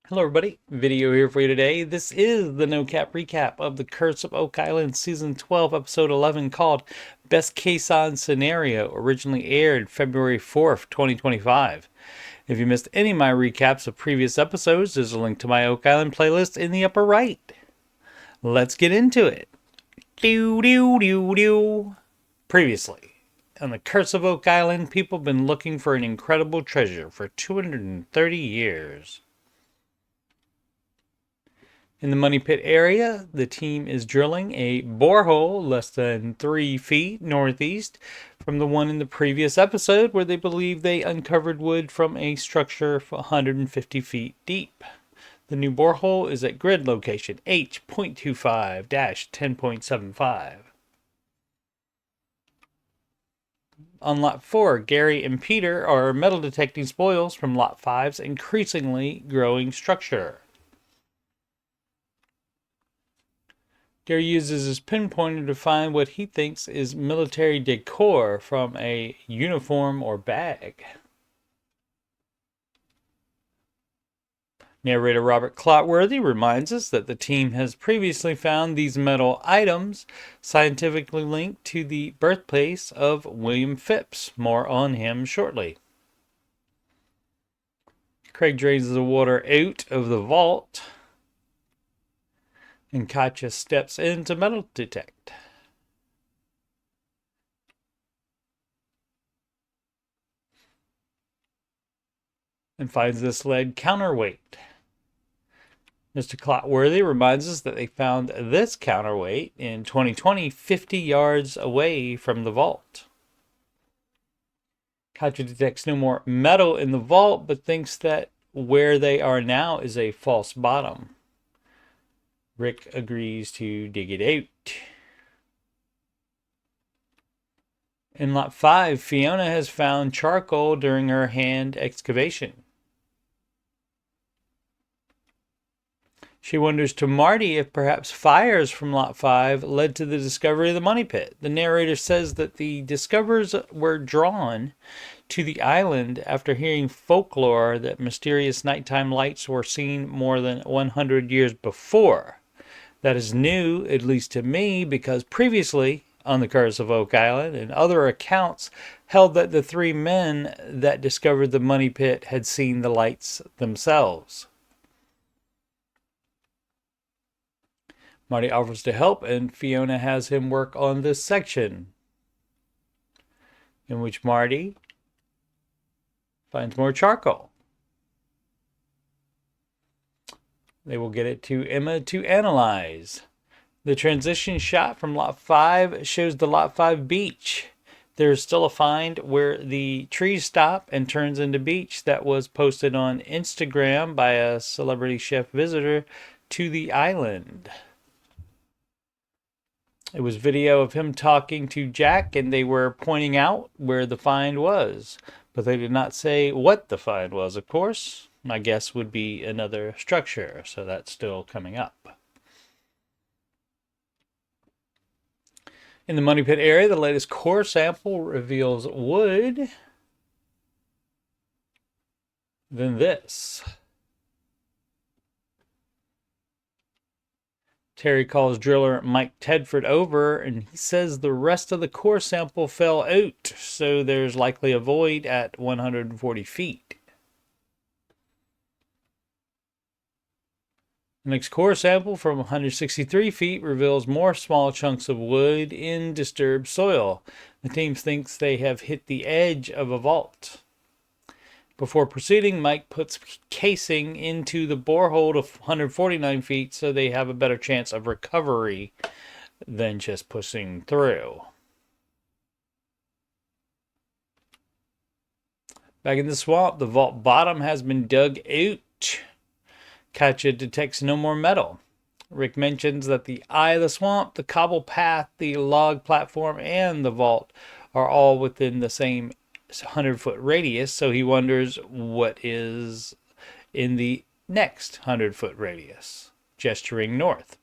Hello everybody, video here for you today. This is the No Cap recap of the Curse of Oak Island Season 12, Episode 11 called Best CAISSON Scenario, originally aired February 4th, 2025. If you missed any of my recaps of previous episodes, there's a link to my Oak Island playlist in the upper right. Let's get into it. Previously, on the Curse of Oak Island, people have been looking for an incredible treasure for 230 years. In the Money Pit area, the team is drilling a borehole less than 3 feet northeast from the one in the previous episode where they believe they uncovered wood from a structure 150 feet deep. The new borehole is at grid location H.25-10.75. On Lot 4, Gary and Peter are metal detecting spoils from Lot 5's increasingly growing structure. Gary uses his pinpointer to find what he thinks is military decor from a uniform or bag. Narrator Robert Clotworthy reminds us that the team has previously found these metal items scientifically linked to the birthplace of William Phipps. More on him shortly. Craig drains the water out of the vault, and Katja steps in to metal detect. And finds this lead counterweight. Mr. Clotworthy reminds us that they found this counterweight in 2020 50 yards away from the vault. Katja detects no more metal in the vault, but thinks that where they are now is a false bottom. Rick agrees to dig it out. In Lot 5, Fiona has found charcoal during her hand excavation. She wonders to Marty if perhaps fires from Lot 5 led to the discovery of the money pit. The narrator says that the discoverers were drawn to the island after hearing folklore that mysterious nighttime lights were seen more than 100 years before. That is new, at least to me, because previously on the Curse of Oak Island and other accounts held that the three men that discovered the money pit had seen the lights themselves. Marty offers to help, and Fiona has him work on this section, in which Marty finds more charcoal. They will get it to Emma to analyze. The transition shot from Lot 5 shows the Lot 5 beach. There is still a find where the trees stop and turns into beach that was posted on Instagram by a celebrity chef visitor to the island. It was video of him talking to Jack, and they were pointing out where the find was, but they did not say what the find was, of course. My guess would be another structure, so that's still coming up. In the Money Pit area, the latest core sample reveals wood. Then this. Terry calls driller Mike Tedford over, and he says the rest of the core sample fell out, so there's likely a void at 140 feet. The next core sample from 163 feet reveals more small chunks of wood in disturbed soil. The team thinks they have hit the edge of a vault. Before proceeding, Mike puts casing into the borehole of 149 feet so they have a better chance of recovery than just pushing through. Back in the swamp, the vault bottom has been dug out. Katja detects no more metal. Rick mentions that the eye of the swamp, the cobble path, the log platform, and the vault are all within the same 100-foot radius, so he wonders what is in the next 100-foot radius, gesturing north.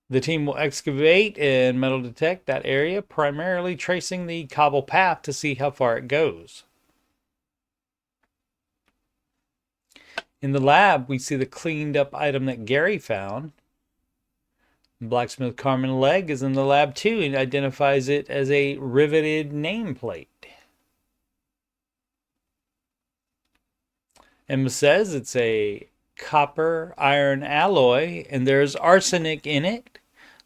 The team will excavate and metal detect that area, primarily tracing the cobble path to see how far it goes. In the lab, we see the cleaned up item that Gary found. Blacksmith Carmen Legg is in the lab too and identifies it as a riveted nameplate. Emma says it's a copper iron alloy and there's arsenic in it,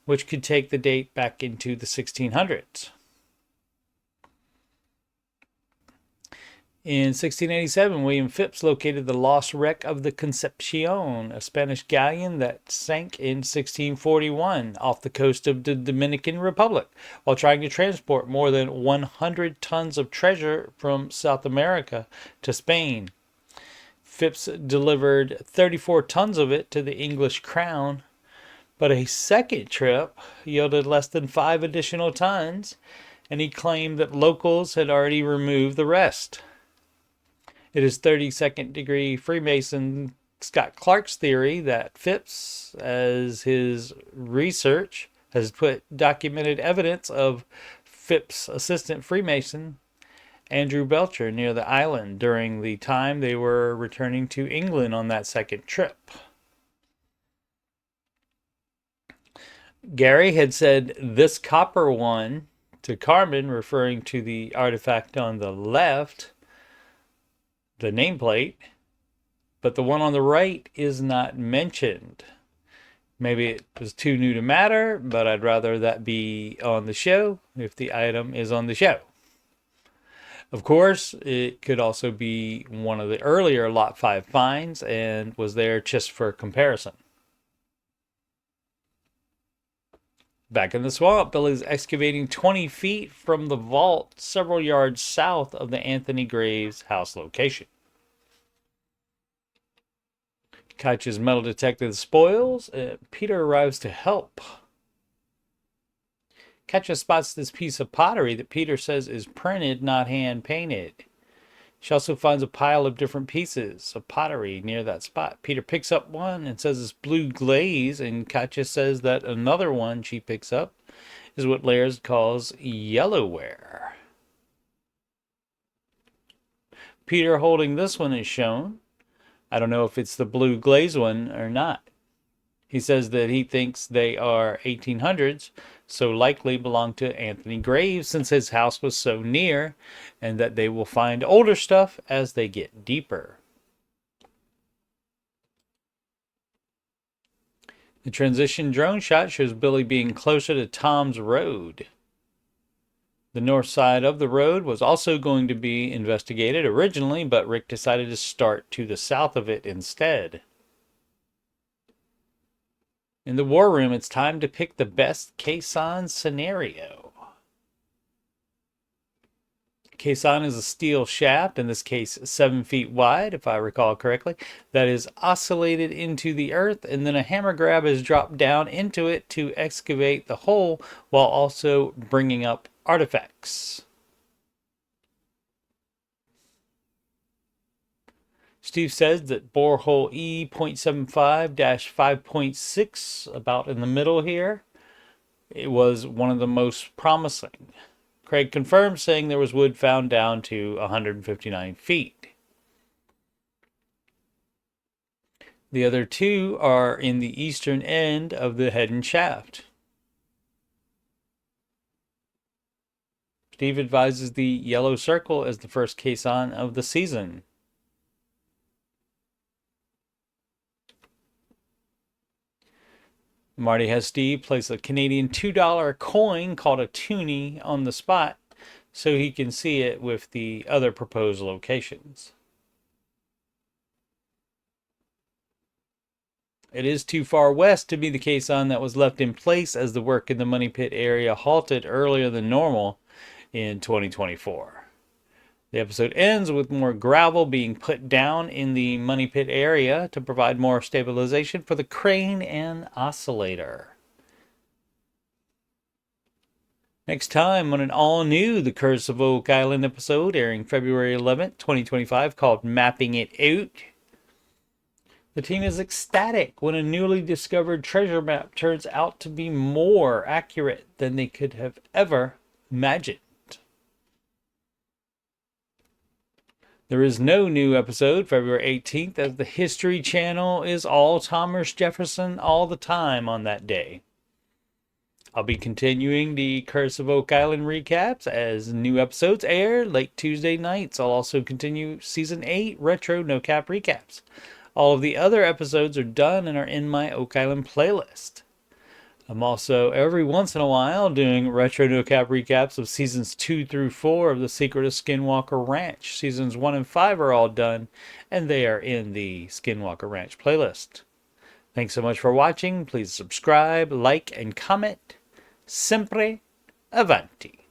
which could take the date back into the 1600s. In 1687, William Phipps located the lost wreck of the Concepcion, a Spanish galleon that sank in 1641 off the coast of the Dominican Republic while trying to transport more than 100 tons of treasure from South America to Spain. Phipps delivered 34 tons of it to the English crown, but a second trip yielded less than 5 additional tons, and he claimed that locals had already removed the rest. It is 32nd degree Freemason Scott Clark's theory that Phipps, as his research has put documented evidence of Phipps' assistant Freemason Andrew Belcher near the island during the time they were returning to England on that second trip. Gary had said this copper one to Carmen, referring to the artifact on the left, the nameplate, but the one on the right is not mentioned. Maybe it was too new to matter, but I'd rather that be on the show if the item is on the show. Of course, it could also be one of the earlier Lot 5 finds and was there just for comparison. Back in the swamp, Billy's excavating 20 feet from the vault several yards south of the Anthony Graves house location. Katja's metal detector the spoils, and Peter arrives to help. Katja spots this piece of pottery that Peter says is printed, not hand-painted. She also finds a pile of different pieces of pottery near that spot. Peter picks up one and says it's blue glaze, and Katja says that another one she picks up is what Laird calls yellowware. Peter holding this one is shown. I don't know if it's the blue glaze one or not. He says that he thinks they are 1800s, so likely belong to Anthony Graves since his house was so near, and that they will find older stuff as they get deeper. The transition drone shot shows Billy being closer to Tom's road. The north side of the road was also going to be investigated originally, but Rick decided to start to the south of it instead. In the war room, it's time to pick the best CAISSON scenario. CAISSON is a steel shaft, in this case 7 feet wide, if I recall correctly, that is oscillated into the earth, and then a hammer grab is dropped down into it to excavate the hole while also bringing up artifacts. Steve says that borehole E.75-5.6, about in the middle here, it was one of the most promising. Craig confirmed, saying there was wood found down to 159 feet. The other two are in the eastern end of the head and shaft. Steve advises the yellow circle as the first CAISSON of the season. Marty has Steve place a Canadian $2 coin called a toonie on the spot so he can see it with the other proposed locations. It is too far west to be the CAISSON that was left in place as the work in the Money Pit area halted earlier than normal in 2024. The episode ends with more gravel being put down in the Money Pit area to provide more stabilization for the crane and oscillator. Next time on an all-new The Curse of Oak Island episode airing February 11th, 2025 called Mapping It Out. The team is ecstatic when a newly discovered treasure map turns out to be more accurate than they could have ever imagined. There is no new episode February 18th, as the History Channel is all Thomas Jefferson all the time on that day. I'll be continuing the Curse of Oak Island recaps as new episodes air late Tuesday nights. I'll also continue Season 8 Retro No Cap recaps. All of the other episodes are done and are in my Oak Island playlist. I'm also, every once in a while, doing Retro No Cap recaps of Seasons 2 through 4 of The Secret of Skinwalker Ranch. Seasons 1 and 5 are all done, and they are in the Skinwalker Ranch playlist. Thanks so much for watching. Please subscribe, like, and comment. Sempre avanti.